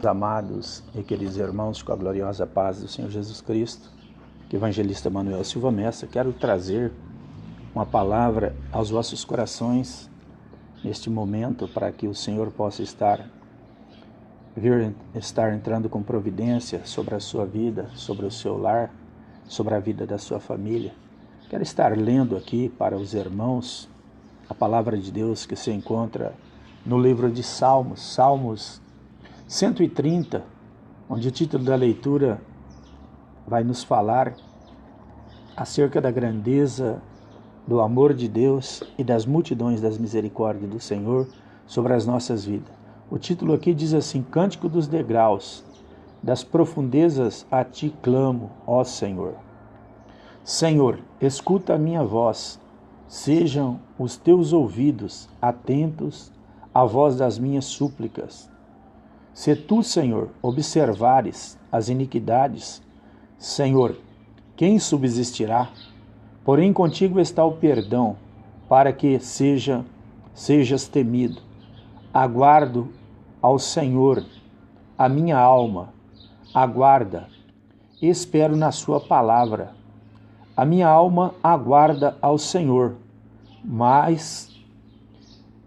Amados e queridos irmãos, com a gloriosa paz do Senhor Jesus Cristo, que evangelista Manuel Silva Messa, quero trazer uma palavra aos vossos corações neste momento, para que o Senhor possa estar entrando com providência sobre a sua vida, sobre o seu lar, sobre a vida da sua família. Quero estar lendo aqui para os irmãos a palavra de Deus que se encontra no livro de Salmos 130, onde o título da leitura vai nos falar acerca da grandeza do amor de Deus e das multidões das misericórdias do Senhor sobre as nossas vidas. O título aqui diz assim: Cântico dos degraus, das profundezas a ti clamo, ó Senhor. Senhor, escuta a minha voz, sejam os teus ouvidos atentos à voz das minhas súplicas. Se tu, Senhor, observares as iniquidades, Senhor, quem subsistirá? Porém, contigo está o perdão, para que sejas temido. Aguardo ao Senhor, a minha alma, aguarda, espero na sua palavra. A minha alma aguarda ao Senhor, mais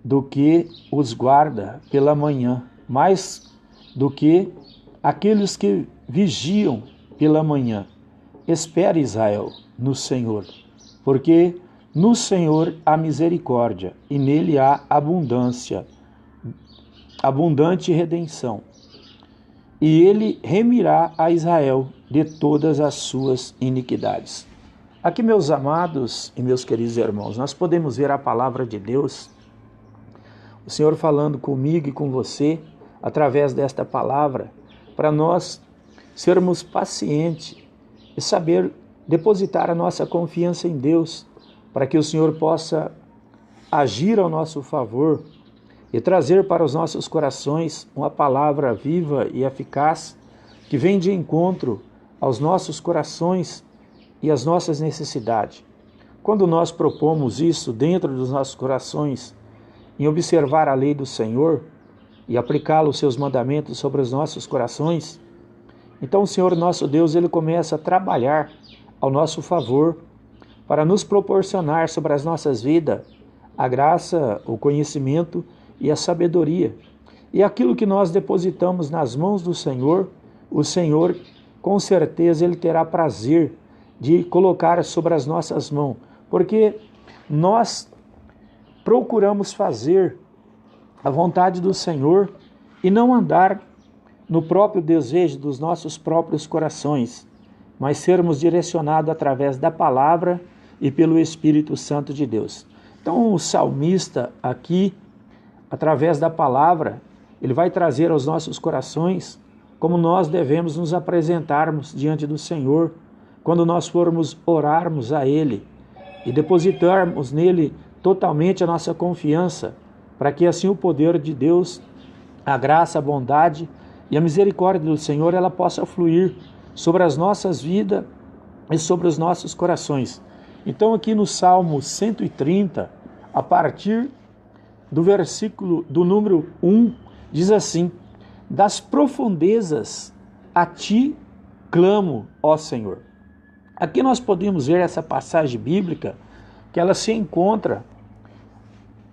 do que os guarda pela manhã, mais do que aqueles que vigiam pela manhã. Espere, Israel, no Senhor, porque no Senhor há misericórdia e nele há abundante redenção. E ele remirá a Israel de todas as suas iniquidades. Aqui, meus amados e meus queridos irmãos, nós podemos ver a palavra de Deus, o Senhor falando comigo e com você, através desta palavra, para nós sermos pacientes e saber depositar a nossa confiança em Deus, para que o Senhor possa agir ao nosso favor e trazer para os nossos corações uma palavra viva e eficaz que vem de encontro aos nossos corações e às nossas necessidades. Quando nós propomos isso dentro dos nossos corações, em observar a lei do Senhor e aplicá-lo os seus mandamentos sobre os nossos corações, então o Senhor nosso Deus, ele começa a trabalhar ao nosso favor para nos proporcionar sobre as nossas vidas a graça, o conhecimento e a sabedoria. E aquilo que nós depositamos nas mãos do Senhor, o Senhor, com certeza, ele terá prazer de colocar sobre as nossas mãos, porque nós procuramos fazer a vontade do Senhor e não andar no próprio desejo dos nossos próprios corações, mas sermos direcionados através da palavra e pelo Espírito Santo de Deus. Então o salmista aqui, através da palavra, ele vai trazer aos nossos corações como nós devemos nos apresentarmos diante do Senhor quando nós formos orarmos a Ele e depositarmos nele totalmente a nossa confiança, para que assim o poder de Deus, a graça, a bondade e a misericórdia do Senhor, ela possa fluir sobre as nossas vidas e sobre os nossos corações. Então aqui no Salmo 130, a partir do versículo do número 1, diz assim: das profundezas a ti clamo, ó Senhor. Aqui nós podemos ver essa passagem bíblica, que ela se encontra,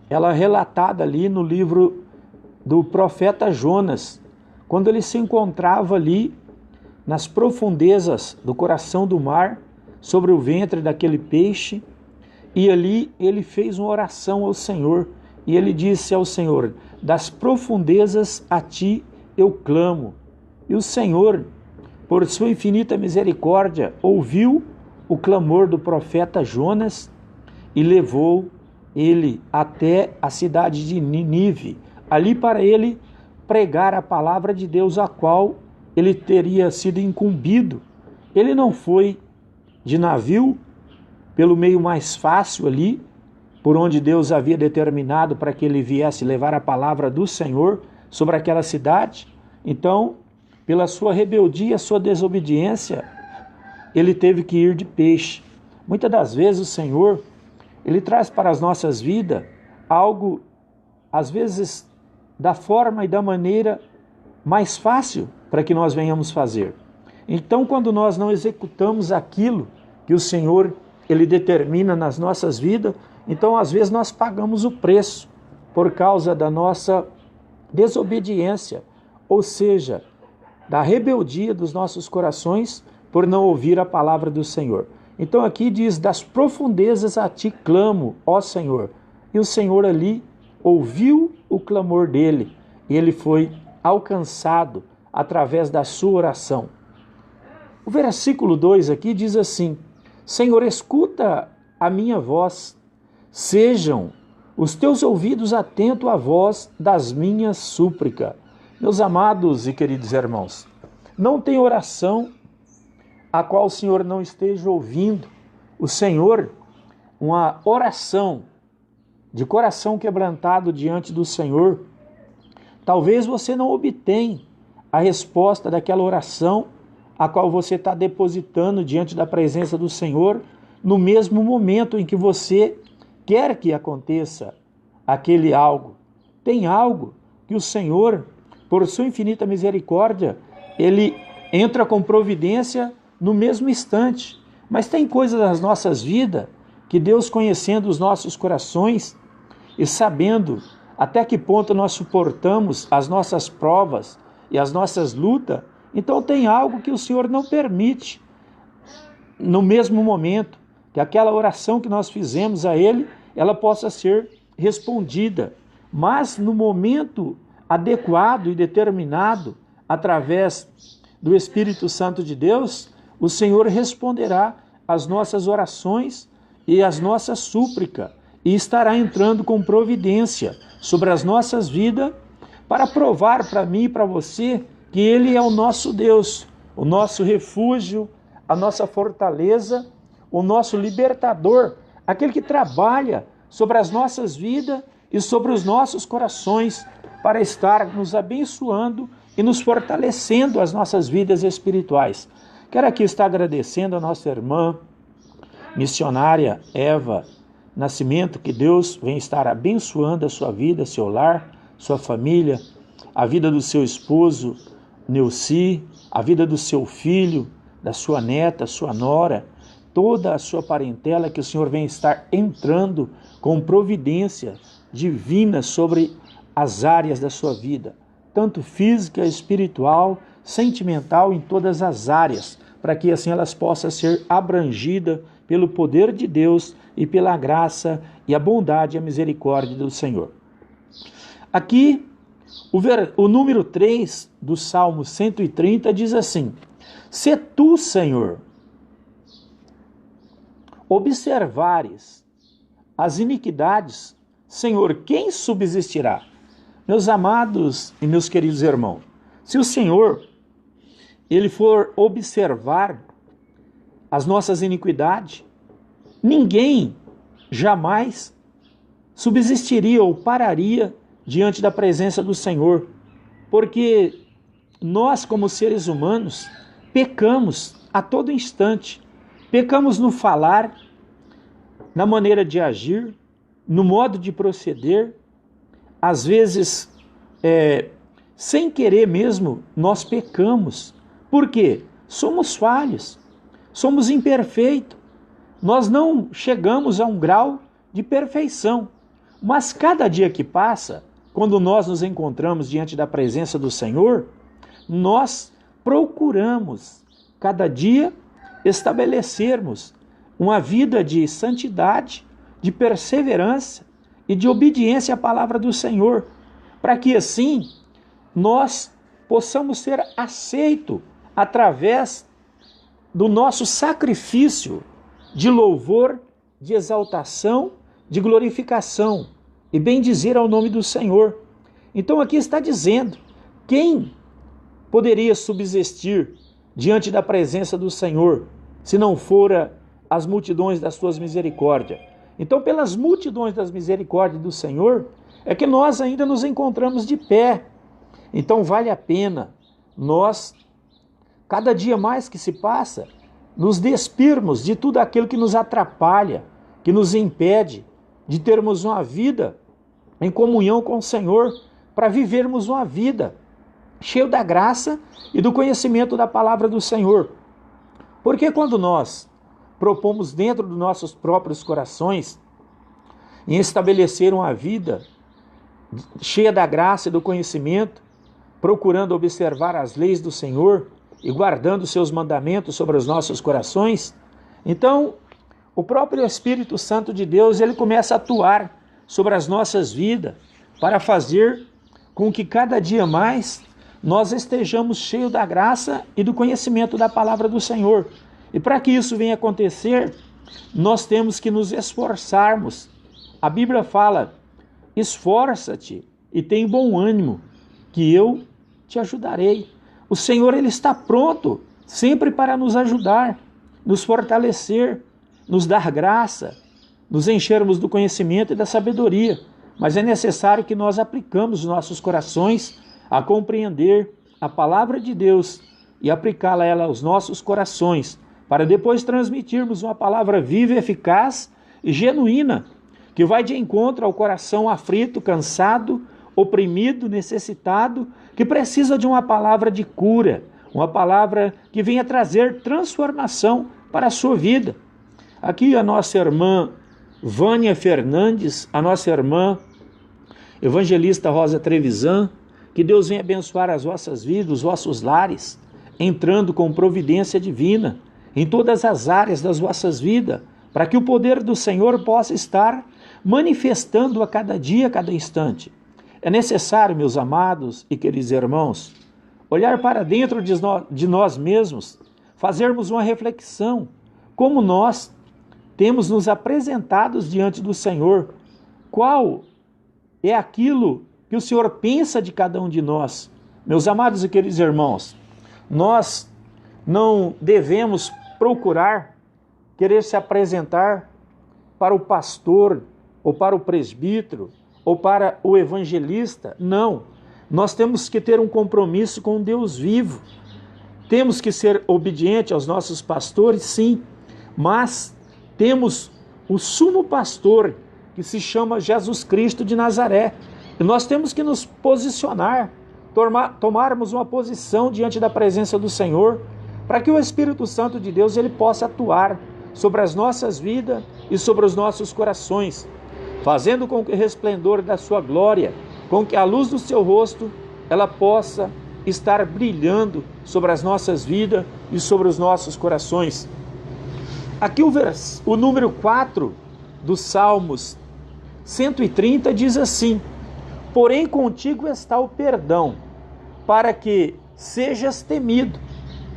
ela é relatada ali no livro do profeta Jonas, quando ele se encontrava ali nas profundezas do coração do mar, sobre o ventre daquele peixe, e ali ele fez uma oração ao Senhor, e ele disse ao Senhor: das profundezas a ti eu clamo. E o Senhor, por sua infinita misericórdia, ouviu o clamor do profeta Jonas e levou ele até a cidade de Nínive, ali para ele pregar a palavra de Deus, a qual ele teria sido incumbido. Ele não foi de navio, pelo meio mais fácil ali, por onde Deus havia determinado para que ele viesse levar a palavra do Senhor sobre aquela cidade. Então, pela sua rebeldia, sua desobediência, ele teve que ir de peixe. Muitas das vezes o Senhor, ele traz para as nossas vidas algo, às vezes, da forma e da maneira mais fácil para que nós venhamos fazer. Então, quando nós não executamos aquilo que o Senhor ele determina nas nossas vidas, então às vezes nós pagamos o preço por causa da nossa desobediência, ou seja, da rebeldia dos nossos corações por não ouvir a palavra do Senhor. Então aqui diz, das profundezas a ti clamo, ó Senhor. E o Senhor ali ouviu o clamor dele e ele foi alcançado através da sua oração. O versículo 2 aqui diz assim, Senhor, escuta a minha voz, sejam os teus ouvidos atentos à voz das minhas súplicas. Meus amados e queridos irmãos, não tem oração a qual o Senhor não esteja ouvindo. O Senhor, uma oração de coração quebrantado diante do Senhor, talvez você não obtenha a resposta daquela oração a qual você está depositando diante da presença do Senhor no mesmo momento em que você quer que aconteça aquele algo. Tem algo que o Senhor, por sua infinita misericórdia, ele entra com providência no mesmo instante. Mas tem coisas das nossas vidas que Deus, conhecendo os nossos corações e sabendo até que ponto nós suportamos as nossas provas e as nossas lutas, então tem algo que o Senhor não permite no mesmo momento que aquela oração que nós fizemos a Ele, ela possa ser respondida. Mas no momento adequado e determinado, através do Espírito Santo de Deus, o Senhor responderá às nossas orações e às nossas súplicas e estará entrando com providência sobre as nossas vidas para provar para mim e para você que Ele é o nosso Deus, o nosso refúgio, a nossa fortaleza, o nosso libertador, aquele que trabalha sobre as nossas vidas e sobre os nossos corações para estar nos abençoando e nos fortalecendo as nossas vidas espirituais. Quero aqui estar agradecendo a nossa irmã missionária Eva Nascimento, que Deus vem estar abençoando a sua vida, seu lar, sua família, a vida do seu esposo Neuci, a vida do seu filho, da sua neta, sua nora, toda a sua parentela, que o Senhor vem estar entrando com providência divina sobre as áreas da sua vida, tanto física, espiritual, sentimental, em todas as áreas, para que assim elas possam ser abrangidas pelo poder de Deus e pela graça e a bondade e a misericórdia do Senhor. Aqui, o número 3 do Salmo 130 diz assim, se tu, Senhor, observares as iniquidades, Senhor, quem subsistirá? Meus amados e meus queridos irmãos, se o Senhor, Ele for observar as nossas iniquidades, ninguém jamais subsistiria ou pararia diante da presença do Senhor, porque nós, como seres humanos, pecamos a todo instante. Pecamos no falar, na maneira de agir, no modo de proceder. Às vezes, sem querer mesmo, nós pecamos. Por quê? Somos falhos, somos imperfeitos. Nós não chegamos a um grau de perfeição. Mas cada dia que passa, quando nós nos encontramos diante da presença do Senhor, nós procuramos cada dia estabelecermos uma vida de santidade, de perseverança e de obediência à palavra do Senhor, para que assim nós possamos ser aceitos através do nosso sacrifício de louvor, de exaltação, de glorificação e bendizer ao nome do Senhor. Então aqui está dizendo, quem poderia subsistir diante da presença do Senhor, se não fora as multidões das suas misericórdias? Então, pelas multidões das misericórdias do Senhor, é que nós ainda nos encontramos de pé. Então vale a pena nós, cada dia mais que se passa, nos despirmos de tudo aquilo que nos atrapalha, que nos impede de termos uma vida em comunhão com o Senhor, para vivermos uma vida cheio da graça e do conhecimento da palavra do Senhor. Porque quando nós propomos dentro dos nossos próprios corações em estabelecer uma vida cheia da graça e do conhecimento, procurando observar as leis do Senhor e guardando seus mandamentos sobre os nossos corações, então o próprio Espírito Santo de Deus, ele começa a atuar sobre as nossas vidas para fazer com que cada dia mais nós estejamos cheios da graça e do conhecimento da palavra do Senhor. E para que isso venha acontecer, nós temos que nos esforçarmos. A Bíblia fala: esforça-te e tem bom ânimo, que eu te ajudarei. O Senhor, ele está pronto sempre para nos ajudar, nos fortalecer, nos dar graça, nos enchermos do conhecimento e da sabedoria. Mas é necessário que nós aplicamos os nossos corações a compreender a palavra de Deus e aplicá-la ela aos nossos corações, para depois transmitirmos uma palavra viva, eficaz e genuína, que vai de encontro ao coração aflito, cansado, oprimido, necessitado, que precisa de uma palavra de cura, uma palavra que venha trazer transformação para a sua vida. Aqui a nossa irmã Vânia Fernandes, a nossa irmã evangelista Rosa Trevisan, que Deus venha abençoar as vossas vidas, os vossos lares, entrando com providência divina em todas as áreas das vossas vidas, para que o poder do Senhor possa estar manifestando a cada dia, a cada instante. É necessário, meus amados e queridos irmãos, olhar para dentro de nós mesmos, fazermos uma reflexão, como nós temos nos apresentados diante do Senhor, qual é aquilo que o Senhor pensa de cada um de nós. Meus amados e queridos irmãos, nós não devemos procurar querer se apresentar para o pastor, ou para o presbítero, ou para o evangelista. Não, nós temos que ter um compromisso com Deus vivo. Temos que ser obedientes aos nossos pastores, sim, mas temos o sumo pastor, que se chama Jesus Cristo de Nazaré. E nós temos que nos posicionar, tomarmos uma posição diante da presença do Senhor, para que o Espírito Santo de Deus ele possa atuar sobre as nossas vidas e sobre os nossos corações, fazendo com que o resplendor da sua glória, com que a luz do seu rosto, ela possa estar brilhando sobre as nossas vidas e sobre os nossos corações. Aqui o número 4 dos Salmos 130 diz assim: porém contigo está o perdão, para que sejas temido.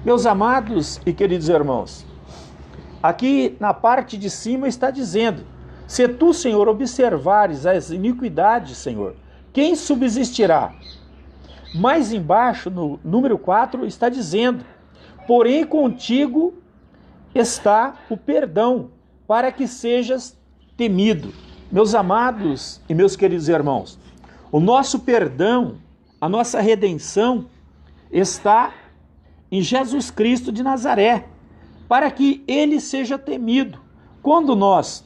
Meus amados e queridos irmãos, aqui na parte de cima está dizendo: se tu, Senhor, observares as iniquidades, Senhor, quem subsistirá? Mais embaixo, no número 4, está dizendo: porém contigo está o perdão, para que sejas temido. Meus amados e meus queridos irmãos, o nosso perdão, a nossa redenção está em Jesus Cristo de Nazaré, para que ele seja temido. Quando nós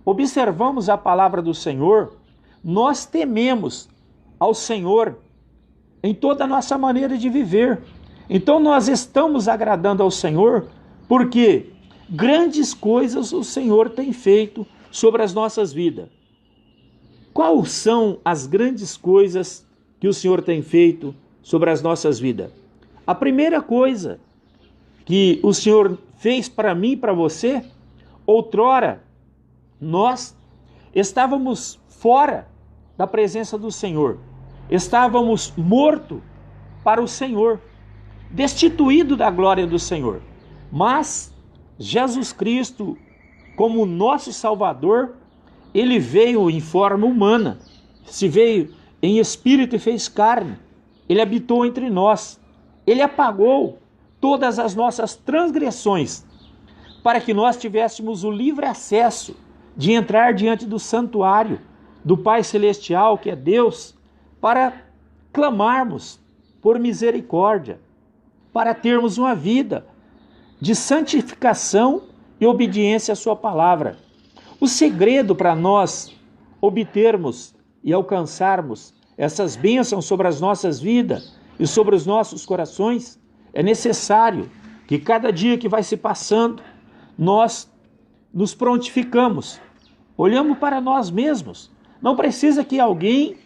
observamos a palavra do Senhor, nós tememos ao Senhor em toda a nossa maneira de viver. Então nós estamos agradando ao Senhor porque grandes coisas o Senhor tem feito sobre as nossas vidas. Quais são as grandes coisas que o Senhor tem feito sobre as nossas vidas? A primeira coisa que o Senhor fez para mim e para você, outrora, nós estávamos fora da presença do Senhor, estávamos mortos para o Senhor, destituídos da glória do Senhor. Mas Jesus Cristo, como nosso Salvador, ele veio em forma humana, se veio em espírito e fez carne, ele habitou entre nós, ele apagou todas as nossas transgressões, para que nós tivéssemos o livre acesso de entrar diante do santuário do Pai Celestial, que é Deus, para clamarmos por misericórdia, para termos uma vida de santificação e obediência à sua palavra. O segredo para nós obtermos e alcançarmos essas bênçãos sobre as nossas vidas e sobre os nossos corações. É necessário que cada dia que vai se passando, nós nos prontificamos, olhamos para nós mesmos. Não precisa que alguém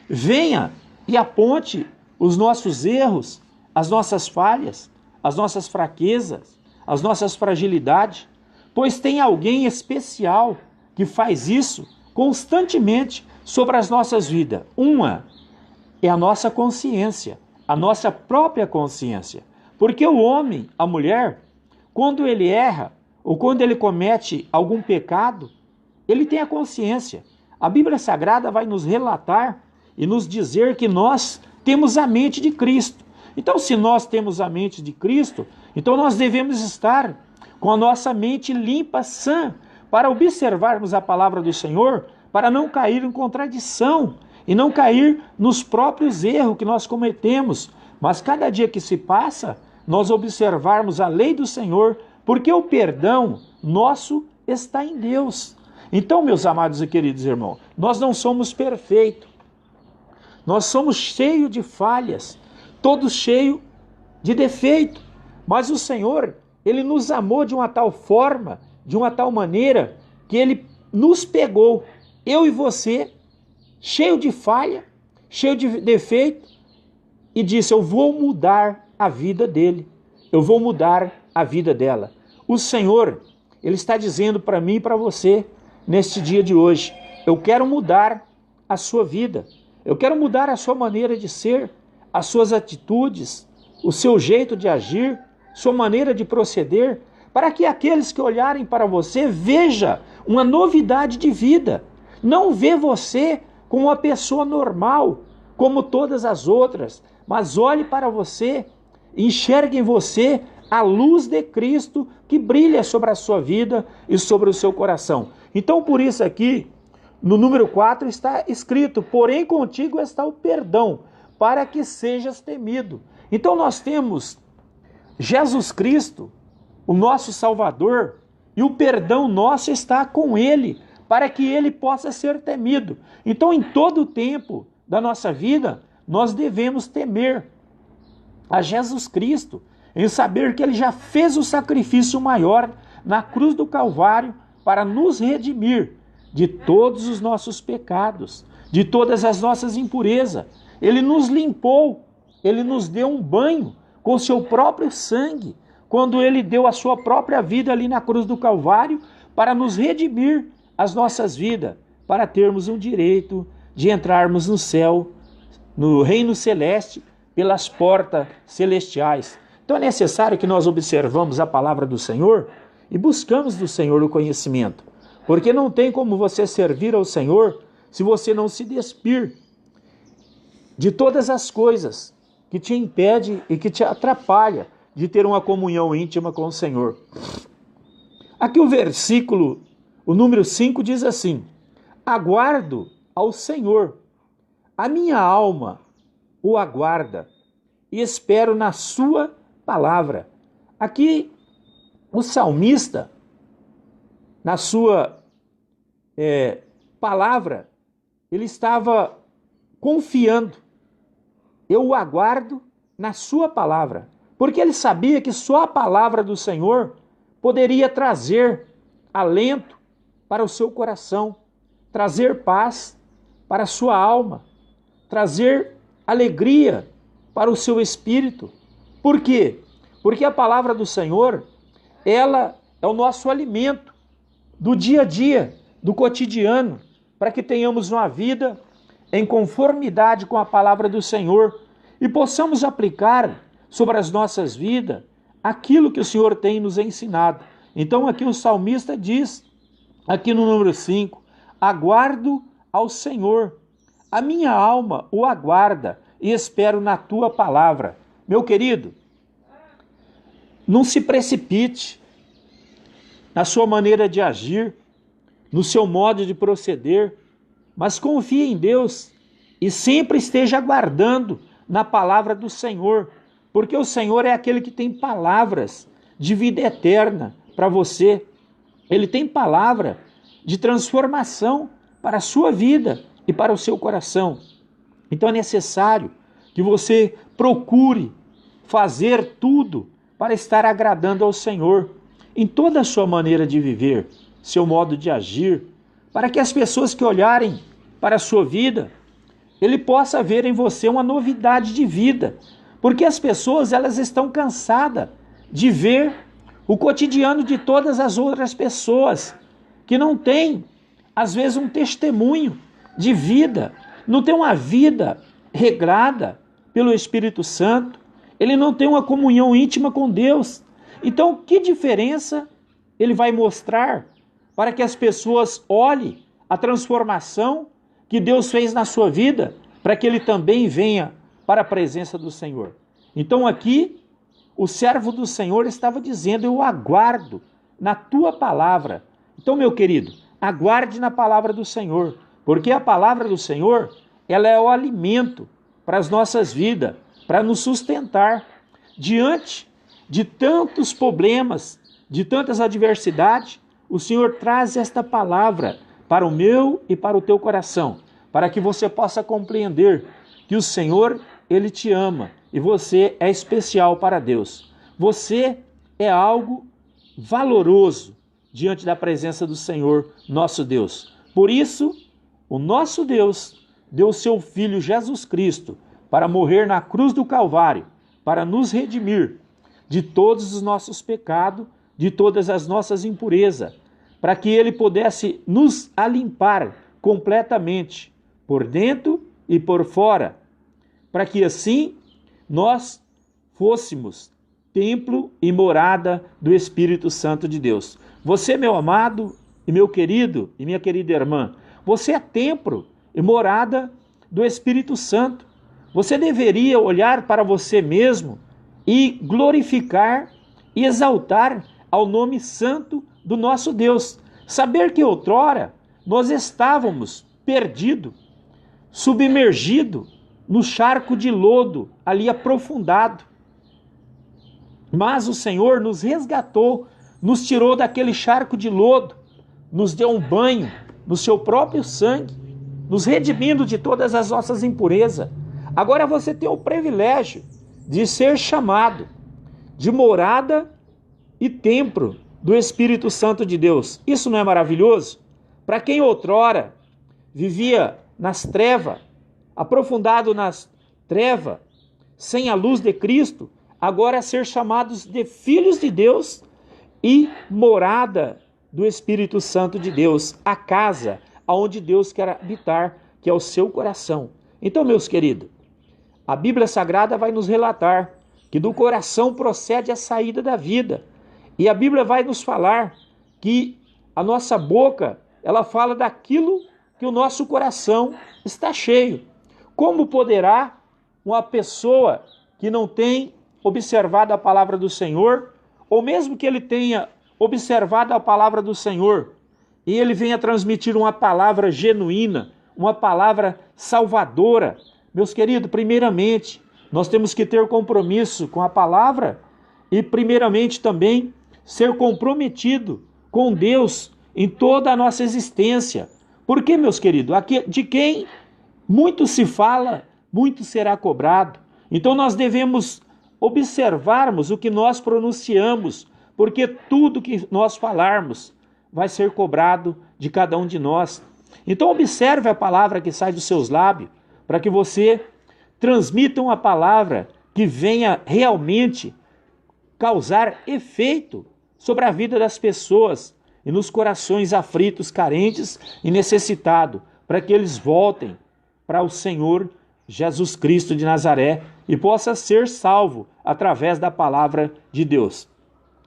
venha e aponte os nossos erros, as nossas falhas, as nossas fraquezas, as nossas fragilidades, pois tem alguém especial que faz isso constantemente sobre as nossas vidas. Uma é a nossa consciência, a nossa própria consciência. Porque o homem, a mulher, quando ele erra ou quando ele comete algum pecado, ele tem a consciência. A Bíblia Sagrada vai nos relatar e nos dizer que nós temos a mente de Cristo. Então, se nós temos a mente de Cristo, então nós devemos estar com a nossa mente limpa, sã, para observarmos a palavra do Senhor, para não cair em contradição e não cair nos próprios erros que nós cometemos. Mas cada dia que se passa, nós observarmos a lei do Senhor, porque o perdão nosso está em Deus. Então, meus amados e queridos irmãos, nós não somos perfeitos. Nós somos cheios de falhas, todos cheios de defeito. Mas o Senhor, Ele nos amou de uma tal forma, de uma tal maneira, que Ele nos pegou, eu e você, cheio de falha, cheio de defeito, e disse: eu vou mudar a vida dele, eu vou mudar a vida dela. O Senhor, Ele está dizendo para mim e para você, neste dia de hoje: eu quero mudar a sua vida, eu quero mudar a sua maneira de ser, as suas atitudes, o seu jeito de agir, sua maneira de proceder, para que aqueles que olharem para você vejam uma novidade de vida. Não vê você como uma pessoa normal, como todas as outras, mas olhe para você, enxergue em você a luz de Cristo que brilha sobre a sua vida e sobre o seu coração. Então, por isso aqui, no número 4 está escrito: porém contigo está o perdão, para que sejas temido. Então nós temos Jesus Cristo, o nosso Salvador, e o perdão nosso está com Ele, para que Ele possa ser temido. Então, em todo o tempo da nossa vida, nós devemos temer a Jesus Cristo, em saber que Ele já fez o sacrifício maior na cruz do Calvário para nos redimir de todos os nossos pecados, de todas as nossas impurezas. Ele nos limpou, Ele nos deu um banho com seu próprio sangue, quando Ele deu a sua própria vida ali na cruz do Calvário para nos redimir as nossas vidas, para termos um direito de entrarmos no céu, no reino celeste, pelas portas celestiais. Então é necessário que nós observamos a palavra do Senhor e buscamos do Senhor o conhecimento, porque não tem como você servir ao Senhor se você não se despir de todas as coisas que te impede e que te atrapalha de ter uma comunhão íntima com o Senhor. Aqui o versículo, o número 5 diz assim: aguardo ao Senhor, a minha alma o aguarda e espero na sua palavra. Aqui o salmista, na sua palavra, ele estava confiando. Eu o aguardo na sua palavra, porque ele sabia que só a palavra do Senhor poderia trazer alento para o seu coração, trazer paz para a sua alma, trazer alegria para o seu espírito. Por quê? Porque a palavra do Senhor, ela é o nosso alimento do dia a dia, do cotidiano, para que tenhamos uma vida em conformidade com a palavra do Senhor e possamos aplicar sobre as nossas vidas aquilo que o Senhor tem nos ensinado. Então aqui o salmista diz, aqui no número 5, aguardo ao Senhor, a minha alma o aguarda e espero na tua palavra. Meu querido, não se precipite na sua maneira de agir, no seu modo de proceder, mas confie em Deus e sempre esteja aguardando na palavra do Senhor, porque o Senhor é aquele que tem palavras de vida eterna para você. Ele tem palavra de transformação para a sua vida e para o seu coração. Então é necessário que você procure fazer tudo para estar agradando ao Senhor em toda a sua maneira de viver, seu modo de agir, para que as pessoas que olharem para a sua vida, ele possa ver em você uma novidade de vida, porque as pessoas elas estão cansadas de ver o cotidiano de todas as outras pessoas que não têm, às vezes, um testemunho de vida, não tem uma vida regrada pelo Espírito Santo, ele não tem uma comunhão íntima com Deus. Então, que diferença ele vai mostrar para que as pessoas olhem a transformação que Deus fez na sua vida, para que ele também venha para a presença do Senhor? Então aqui, o servo do Senhor estava dizendo: eu aguardo na tua palavra. Então, meu querido, aguarde na palavra do Senhor, porque a palavra do Senhor, ela é o alimento para as nossas vidas, para nos sustentar diante de tantos problemas, de tantas adversidades. O Senhor traz esta palavra para o meu e para o teu coração, para que você possa compreender que o Senhor, ele te ama e você é especial para Deus. Você é algo valoroso diante da presença do Senhor, nosso Deus. Por isso, o nosso Deus deu o seu Filho Jesus Cristo para morrer na cruz do Calvário, para nos redimir de todos os nossos pecados, de todas as nossas impurezas, para que ele pudesse nos limpar completamente, por dentro e por fora, para que assim nós fôssemos templo e morada do Espírito Santo de Deus. Você, meu amado e meu querido e minha querida irmã, você é templo e morada do Espírito Santo. Você deveria olhar para você mesmo e glorificar e exaltar ao nome santo do nosso Deus. Saber que outrora nós estávamos perdidos, submergidos no charco de lodo, ali aprofundado. Mas o Senhor nos resgatou, nos tirou daquele charco de lodo, nos deu um banho no seu próprio sangue, nos redimindo de todas as nossas impurezas. Agora você tem o privilégio de ser chamado de morada e templo do Espírito Santo de Deus. Isso não é maravilhoso? Para quem outrora vivia nas trevas, aprofundado nas trevas, sem a luz de Cristo, agora ser chamados de filhos de Deus e morada do Espírito Santo de Deus, a casa onde Deus quer habitar, que é o seu coração. Então, meus queridos, a Bíblia Sagrada vai nos relatar que do coração procede a saída da vida. E a Bíblia vai nos falar que a nossa boca, ela fala daquilo que o nosso coração está cheio. Como poderá uma pessoa que não tem observado a palavra do Senhor, ou mesmo que ele tenha observado a palavra do Senhor, e ele venha transmitir uma palavra genuína, uma palavra salvadora? Meus queridos, primeiramente, nós temos que ter compromisso com a palavra e, primeiramente, também ser comprometido com Deus em toda a nossa existência. Porque, meus queridos, aqui, de quem muito se fala, muito será cobrado. Então nós devemos observarmos o que nós pronunciamos, porque tudo que nós falarmos vai ser cobrado de cada um de nós. Então observe a palavra que sai dos seus lábios, para que você transmita uma palavra que venha realmente causar efeito sobre a vida das pessoas e nos corações aflitos, carentes e necessitados, para que eles voltem para o Senhor Jesus Cristo de Nazaré e possa ser salvo através da palavra de Deus.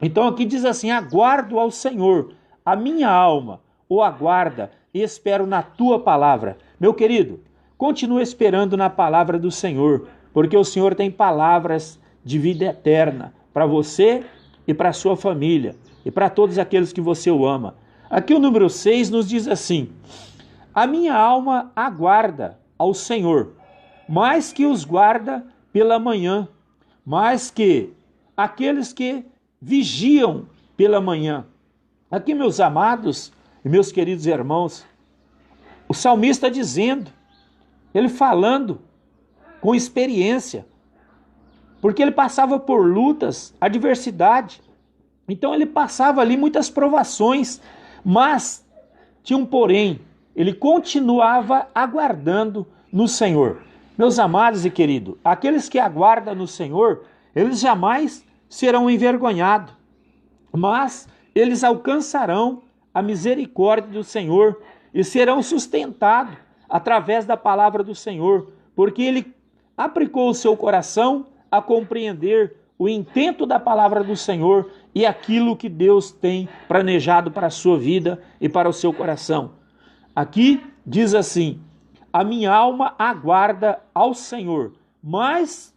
Então aqui diz assim: aguardo ao Senhor, a minha alma o aguarda e espero na tua palavra. Meu querido, continue esperando na palavra do Senhor, porque o Senhor tem palavras de vida eterna para você e para a sua família e para todos aqueles que você o ama. Aqui o número 6 nos diz assim: a minha alma aguarda ao Senhor, mais que os guarda pela manhã, mais que aqueles que vigiam pela manhã. Aqui, meus amados e meus queridos irmãos, o salmista dizendo, ele falando com experiência, porque ele passava por lutas, adversidade. Então ele passava ali muitas provações, mas tinha um porém, ele continuava aguardando no Senhor. Meus amados e queridos, aqueles que aguardam no Senhor, eles jamais serão envergonhados, mas eles alcançarão a misericórdia do Senhor e serão sustentados através da palavra do Senhor, porque ele aplicou o seu coração a compreender o intento da palavra do Senhor e aquilo que Deus tem planejado para a sua vida e para o seu coração. Aqui diz assim: a minha alma aguarda ao Senhor, mais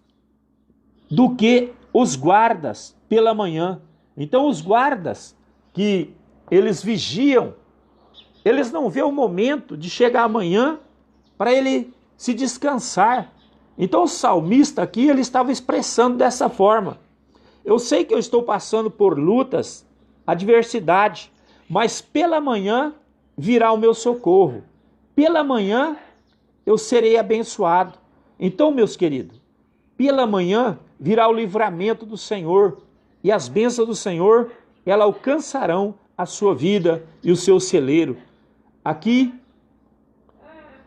do que os guardas pela manhã. Então os guardas que eles vigiam, eles não vêem o momento de chegar amanhã para ele se descansar. Então o salmista aqui, ele estava expressando dessa forma: eu sei que eu estou passando por lutas, adversidade, mas pela manhã virá o meu socorro. Pela manhã eu serei abençoado. Então, meus queridos, pela manhã virá o livramento do Senhor e as bênçãos do Senhor, elas alcançarão a sua vida e o seu celeiro. Aqui,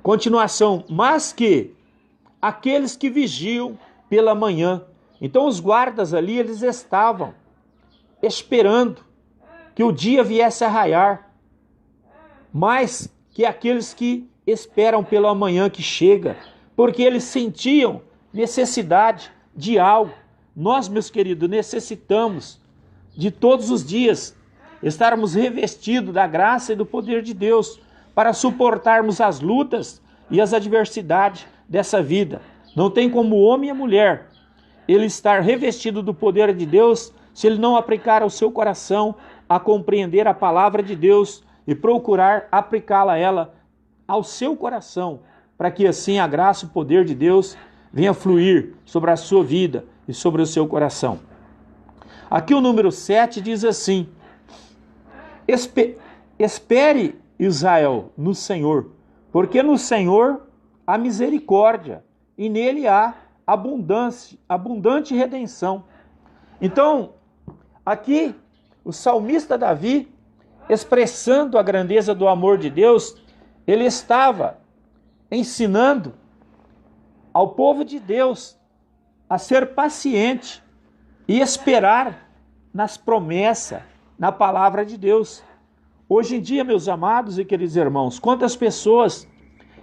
continuação, mas que aqueles que vigiam pela manhã. Então os guardas ali, eles estavam esperando que o dia viesse a raiar, mais que aqueles que esperam pela manhã que chega, porque eles sentiam necessidade de algo. Nós, meus queridos, necessitamos de todos os dias estarmos revestidos da graça e do poder de Deus para suportarmos as lutas e as adversidades dessa vida. Não tem como o homem e a mulher ele estar revestido do poder de Deus se ele não aplicar ao seu coração a compreender a palavra de Deus e procurar aplicá-la ela ao seu coração, para que assim a graça e o poder de Deus venha fluir sobre a sua vida e sobre o seu coração. Aqui o número 7 diz assim: espere, Israel, no Senhor, porque no Senhor há misericórdia e nele há abundante redenção. Então, aqui o salmista Davi, expressando a grandeza do amor de Deus, ele estava ensinando ao povo de Deus a ser paciente e esperar nas promessas, na palavra de Deus. Hoje em dia, meus amados e queridos irmãos, quantas pessoas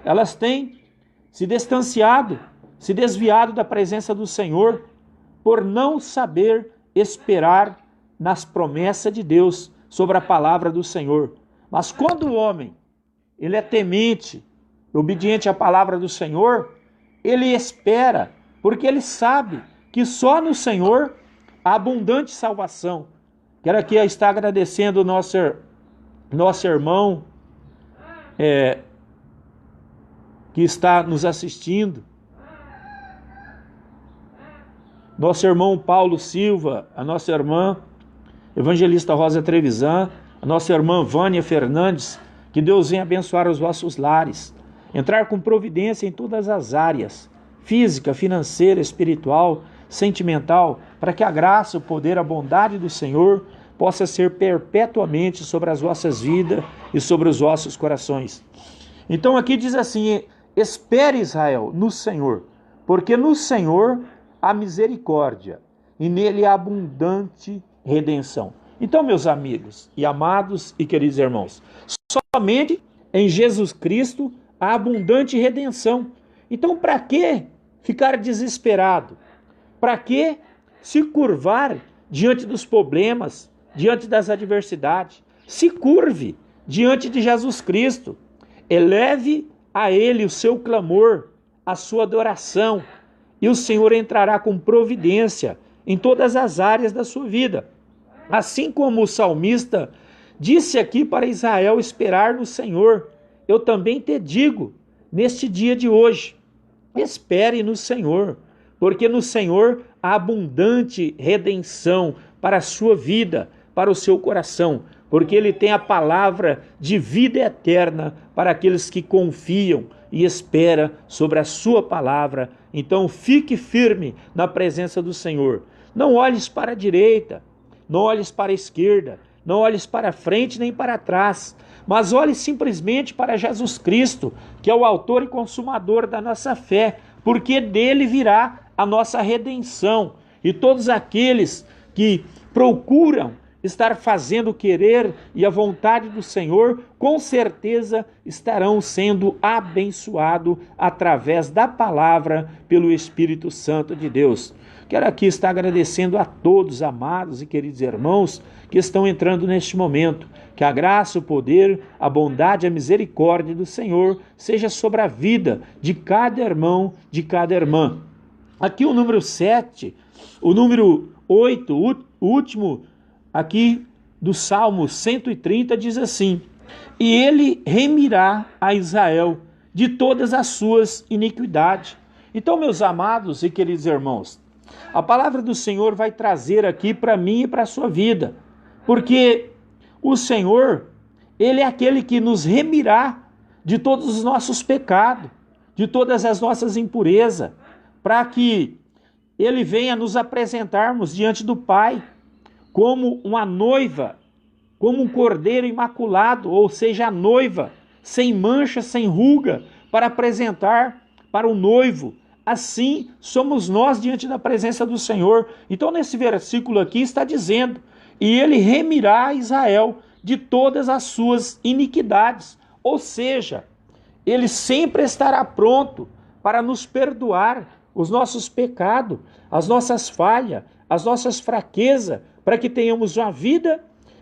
elas têm se distanciado, se desviado da presença do Senhor por não saber esperar nas promessas de Deus sobre a palavra do Senhor. Mas quando o homem ele é temente, obediente à palavra do Senhor, ele espera, porque ele sabe que só no Senhor há abundante salvação. Quero aqui estar agradecendo o nosso irmão que está nos assistindo, nosso irmão Paulo Silva, a nossa irmã evangelista Rosa Trevisan, a nossa irmã Vânia Fernandes. Que Deus venha abençoar os vossos lares, entrar com providência em todas as áreas, física, financeira, espiritual, sentimental, para que a graça, o poder, a bondade do Senhor possa ser perpetuamente sobre as vossas vidas e sobre os vossos corações. Então aqui diz assim: espere, Israel, no Senhor, porque no Senhor há misericórdia e nele há abundante redenção. Então, meus amigos e amados e queridos irmãos, somente em Jesus Cristo há abundante redenção. Então, para que ficar desesperado? Para que se curvar diante dos problemas, diante das adversidades? Se curve diante de Jesus Cristo. Eleve a Ele o seu clamor, a sua adoração, e o Senhor entrará com providência em todas as áreas da sua vida. Assim como o salmista disse aqui para Israel esperar no Senhor, eu também te digo, neste dia de hoje, espere no Senhor, porque no Senhor há abundante redenção para a sua vida, para o seu coração, porque Ele tem a palavra de vida eterna para aqueles que confiam e esperam sobre a sua palavra Então fique firme na presença do Senhor. Não olhes para a direita, não olhes para a esquerda, não olhes para frente nem para trás, mas olhe simplesmente para Jesus Cristo, que é o autor e consumador da nossa fé, porque dele virá a nossa redenção. E todos aqueles que procuram estar fazendo o querer e a vontade do Senhor, com certeza estarão sendo abençoados através da palavra pelo Espírito Santo de Deus. Quero aqui estar agradecendo a todos, amados e queridos irmãos, que estão entrando neste momento. Que a graça, o poder, a bondade e a misericórdia do Senhor seja sobre a vida de cada irmão, de cada irmã. Aqui o número 7, o número 8, o último aqui do Salmo 130 diz assim: e ele remirá a Israel de todas as suas iniquidades. Então, meus amados e queridos irmãos, a palavra do Senhor vai trazer aqui para mim e para a sua vida, porque o Senhor, ele é aquele que nos remirá de todos os nossos pecados, de todas as nossas impurezas, para que ele venha nos apresentarmos diante do Pai como uma noiva, como um cordeiro imaculado, ou seja, a noiva, sem mancha, sem ruga, para apresentar para o noivo. Assim somos nós diante da presença do Senhor. Então, nesse versículo aqui está dizendo: e ele remirá a Israel de todas as suas iniquidades. Ou seja, ele sempre estará pronto para nos perdoar os nossos pecados, as nossas falhas, as nossas fraquezas, para que tenhamos uma vida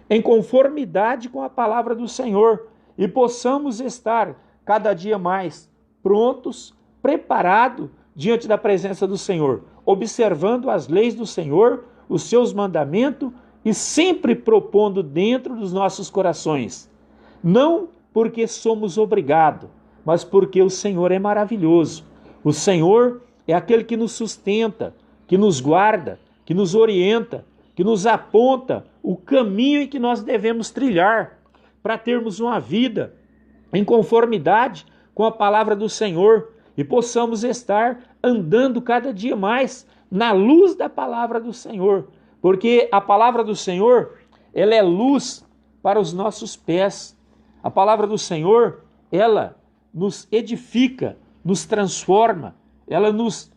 em conformidade com a palavra do Senhor e possamos estar cada dia mais prontos, preparados diante da presença do Senhor, observando as leis do Senhor, os seus mandamentos e sempre propondo dentro dos nossos corações. Não porque somos obrigados, mas porque o Senhor é maravilhoso. O Senhor é aquele que nos sustenta, que nos guarda, que nos orienta, que nos aponta o caminho em que nós devemos trilhar para termos uma vida em conformidade com a palavra do Senhor e possamos estar andando cada dia mais na luz da palavra do Senhor, porque a palavra do Senhor, ela é luz para os nossos pés. A palavra do Senhor, ela nos edifica, nos transforma, ela nos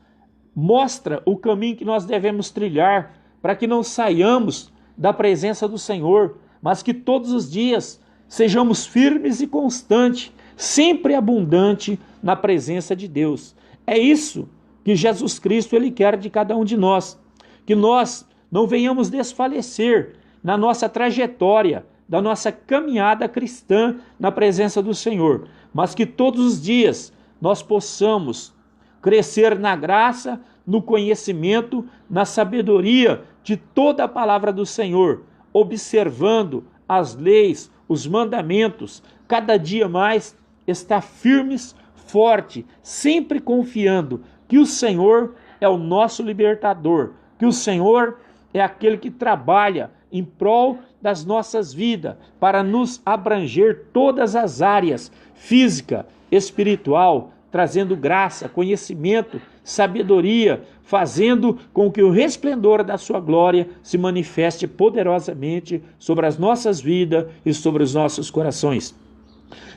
mostra o caminho que nós devemos trilhar para que não saiamos da presença do Senhor, mas que todos os dias sejamos firmes e constantes, sempre abundante na presença de Deus. É isso que Jesus Cristo ele quer de cada um de nós, que nós não venhamos desfalecer na nossa trajetória, da nossa caminhada cristã na presença do Senhor, mas que todos os dias nós possamos crescer na graça, no conhecimento, na sabedoria de toda a palavra do Senhor, observando as leis, os mandamentos, cada dia mais estar firmes, forte, sempre confiando que o Senhor é o nosso libertador, que o Senhor é aquele que trabalha em prol das nossas vidas para nos abranger todas as áreas, física, espiritual, trazendo graça, conhecimento, sabedoria, fazendo com que o resplendor da sua glória se manifeste poderosamente sobre as nossas vidas e sobre os nossos corações.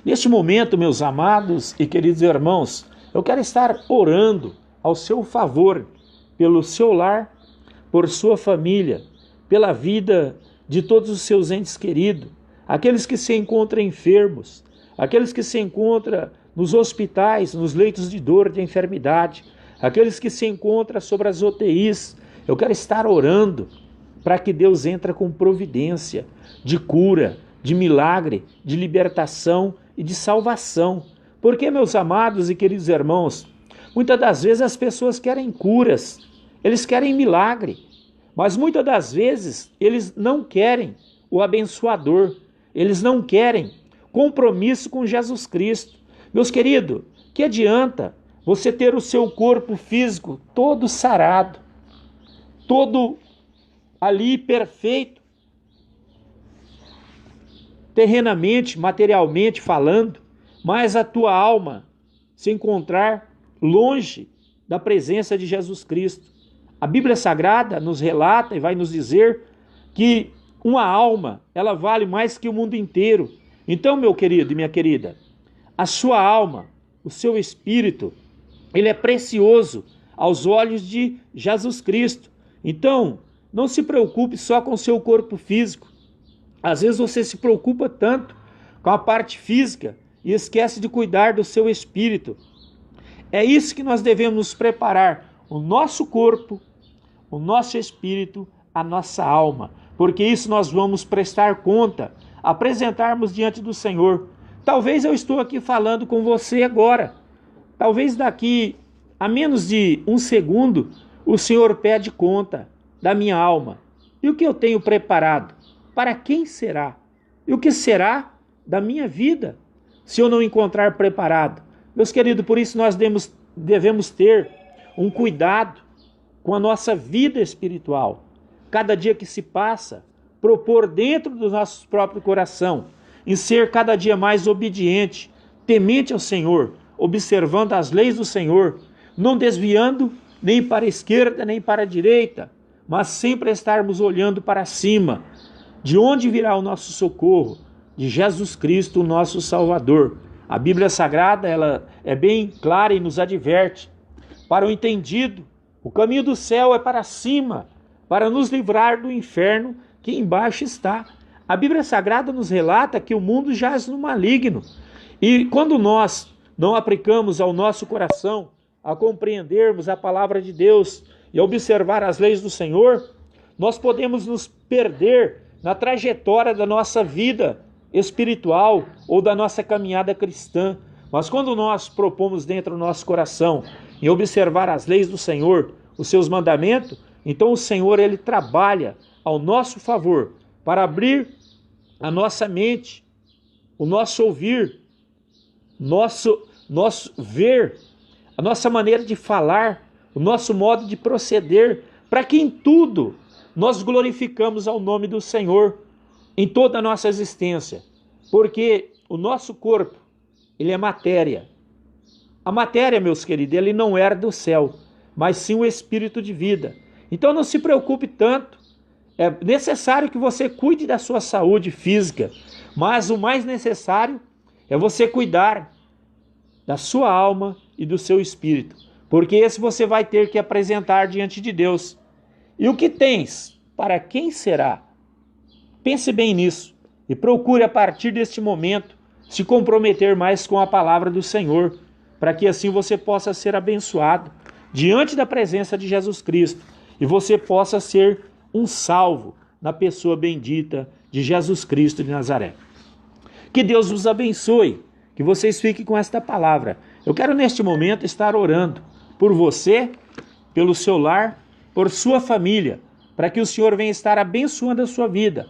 Neste momento, meus amados e queridos irmãos, eu quero estar orando ao seu favor, pelo seu lar, por sua família, pela vida de todos os seus entes queridos, aqueles que se encontram enfermos, aqueles que se encontram nos hospitais, nos leitos de dor, de enfermidade, aqueles que se encontram sobre as UTIs. Eu quero estar orando para que Deus entre com providência de cura, de milagre, de libertação e de salvação. Porque, meus amados e queridos irmãos, muitas das vezes as pessoas querem curas, eles querem milagre, mas muitas das vezes eles não querem o abençoador, eles não querem compromisso com Jesus Cristo. Meus queridos, que adianta você ter o seu corpo físico todo sarado, todo ali perfeito, terrenamente, materialmente falando, mas a tua alma se encontrar longe da presença de Jesus Cristo. A Bíblia Sagrada nos relata e vai nos dizer que uma alma, ela vale mais que o mundo inteiro. Então, meu querido e minha querida, a sua alma, o seu espírito, ele é precioso aos olhos de Jesus Cristo. Então, não se preocupe só com o seu corpo físico. Às vezes você se preocupa tanto com a parte física e esquece de cuidar do seu espírito. É isso que nós devemos nos preparar, o nosso corpo, o nosso espírito, a nossa alma, porque isso nós vamos prestar conta, apresentarmos diante do Senhor. Talvez eu estou aqui falando com você agora, talvez daqui a menos de um segundo o Senhor pede conta da minha alma. E o que eu tenho preparado? Para quem será? E o que será da minha vida se eu não encontrar preparado? Meus queridos, por isso nós devemos ter um cuidado com a nossa vida espiritual. Cada dia que se passa, propor dentro do nosso próprio coração, em ser cada dia mais obediente, temente ao Senhor, observando as leis do Senhor, não desviando nem para a esquerda nem para a direita, mas sempre estarmos olhando para cima, de onde virá o nosso socorro? De Jesus Cristo, o nosso Salvador. A Bíblia Sagrada, ela é bem clara e nos adverte. Para o entendido, o caminho do céu é para cima, para nos livrar do inferno que embaixo está. A Bíblia Sagrada nos relata que o mundo jaz no maligno. E quando nós não aplicamos ao nosso coração a compreendermos a palavra de Deus e a observar as leis do Senhor, nós podemos nos perder na trajetória da nossa vida espiritual ou da nossa caminhada cristã. Mas quando nós propomos dentro do nosso coração em observar as leis do Senhor, os seus mandamentos, então o Senhor, ele trabalha ao nosso favor para abrir a nossa mente, o nosso ouvir, nosso ver, a nossa maneira de falar, o nosso modo de proceder, para que em tudo nós glorificamos ao nome do Senhor em toda a nossa existência, porque o nosso corpo, ele é matéria. A matéria, meus queridos, ele não era do céu, mas sim o espírito de vida. Então não se preocupe tanto, é necessário que você cuide da sua saúde física, mas o mais necessário é você cuidar da sua alma e do seu espírito, porque esse você vai ter que apresentar diante de Deus. E o que tens? Para quem será? Pense bem nisso e procure a partir deste momento se comprometer mais com a palavra do Senhor, para que assim você possa ser abençoado diante da presença de Jesus Cristo e você possa ser um salvo na pessoa bendita de Jesus Cristo de Nazaré. Que Deus vos abençoe, que vocês fiquem com esta palavra. Eu quero neste momento estar orando por você, pelo seu lar, por sua família, para que o Senhor venha estar abençoando a sua vida,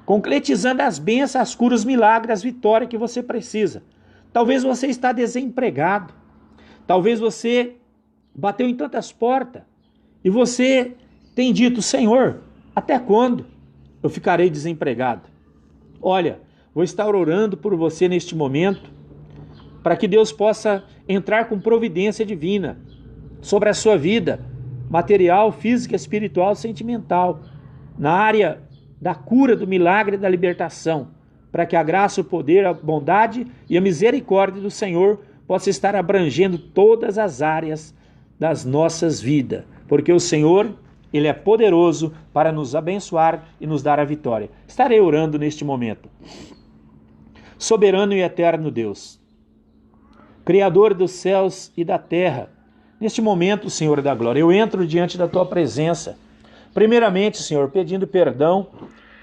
concretizando as bênçãos, as curas, os milagres, as vitórias que você precisa. Talvez você está desempregado, talvez você bateu em tantas portas e você tem dito: Senhor, até quando eu ficarei desempregado? Olha, vou estar orando por você neste momento, para que Deus possa entrar com providência divina sobre a sua vida, material, física, espiritual, sentimental, na área da cura, do milagre e da libertação, para que a graça, o poder, a bondade e a misericórdia do Senhor possa estar abrangendo todas as áreas das nossas vidas, porque o Senhor, Ele é poderoso para nos abençoar e nos dar a vitória. Estarei orando neste momento. Soberano e eterno Deus, Criador dos céus e da terra, neste momento, Senhor da glória, eu entro diante da Tua presença, primeiramente, Senhor, pedindo perdão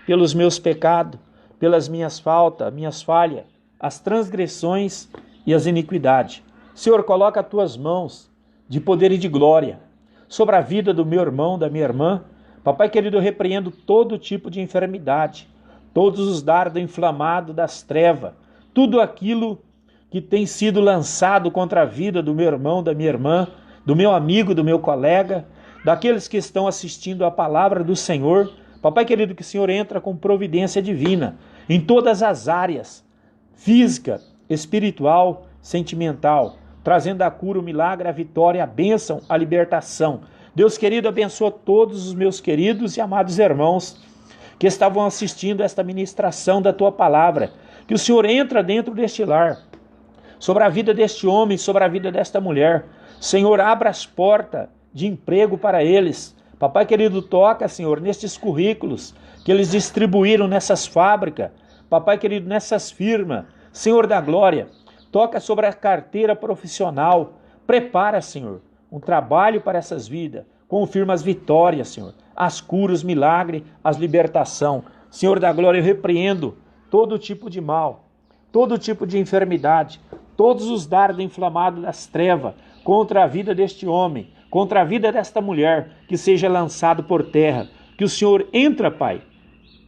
pelos meus pecados, pelas minhas faltas, minhas falhas, as transgressões e as iniquidades. Senhor, coloca as Tuas mãos de poder e de glória sobre a vida do meu irmão, da minha irmã. Papai querido, eu repreendo todo tipo de enfermidade, todos os dardos inflamados das trevas, tudo aquilo que tem sido lançado contra a vida do meu irmão, da minha irmã, do meu amigo, do meu colega, daqueles que estão assistindo a palavra do Senhor. Papai querido, que o Senhor entra com providência divina em todas as áreas, física, espiritual, sentimental. trazendo a cura, o milagre, a vitória, a bênção, a libertação. Deus querido, abençoa todos os meus queridos e amados irmãos que estavam assistindo esta ministração da tua palavra. Que o Senhor entra dentro deste lar, sobre a vida deste homem, sobre a vida desta mulher. Senhor, abra as portas de emprego para eles. Papai querido, toca, Senhor, nestes currículos que eles distribuíram nessas fábricas. Papai querido, nessas firmas. Senhor da glória, toca sobre a carteira profissional. Prepara, Senhor, um trabalho para essas vidas. Confirma as vitórias, Senhor, as curas, os milagres, as libertação. Senhor da glória, eu repreendo todo tipo de mal, todo tipo de enfermidade, todos os dardos inflamados das trevas contra a vida deste homem, contra a vida desta mulher, que seja lançado por terra. Que o Senhor entra, Pai,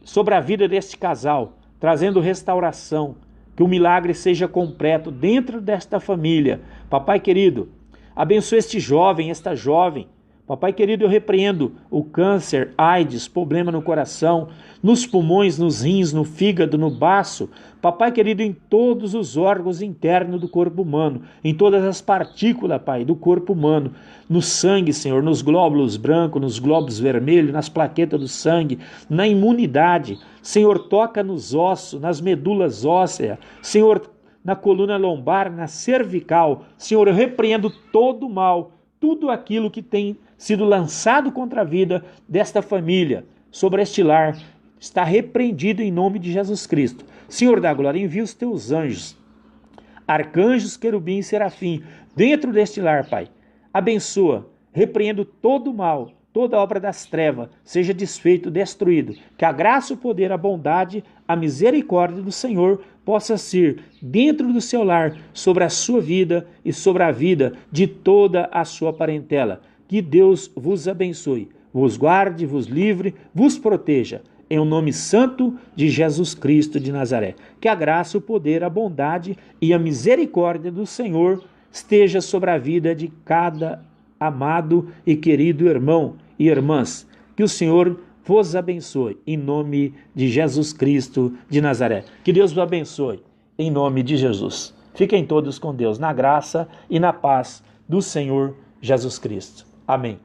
sobre a vida deste casal, trazendo restauração, que o milagre seja completo dentro desta família. Papai querido, abençoe este jovem, esta jovem. Papai querido, eu repreendo o câncer, AIDS, problema no coração, nos pulmões, nos rins, no fígado, no baço. Papai querido, em todos os órgãos internos do corpo humano, em todas as partículas, Pai, do corpo humano, no sangue, Senhor, nos glóbulos brancos, nos glóbulos vermelhos, nas plaquetas do sangue, na imunidade. Senhor, toca nos ossos, nas medulas ósseas. Senhor, na coluna lombar, na cervical. Senhor, eu repreendo todo o mal, tudo aquilo que tem sido lançado contra a vida desta família, sobre este lar, está repreendido em nome de Jesus Cristo. Senhor da glória, envia os teus anjos, arcanjos, querubim e serafim, dentro deste lar, Pai. Abençoa, repreendo todo o mal, toda obra das trevas, seja desfeito, destruído. Que a graça, o poder, a bondade, a misericórdia do Senhor possa ser dentro do seu lar, sobre a sua vida e sobre a vida de toda a sua parentela. Que Deus vos abençoe, vos guarde, vos livre, vos proteja. Em o nome santo de Jesus Cristo de Nazaré. Que a graça, o poder, a bondade e a misericórdia do Senhor esteja sobre a vida de cada amado e querido irmão e irmãs. Que o Senhor vos abençoe, em nome de Jesus Cristo de Nazaré. Que Deus vos abençoe, em nome de Jesus. Fiquem todos com Deus, na graça e na paz do Senhor Jesus Cristo. Amém.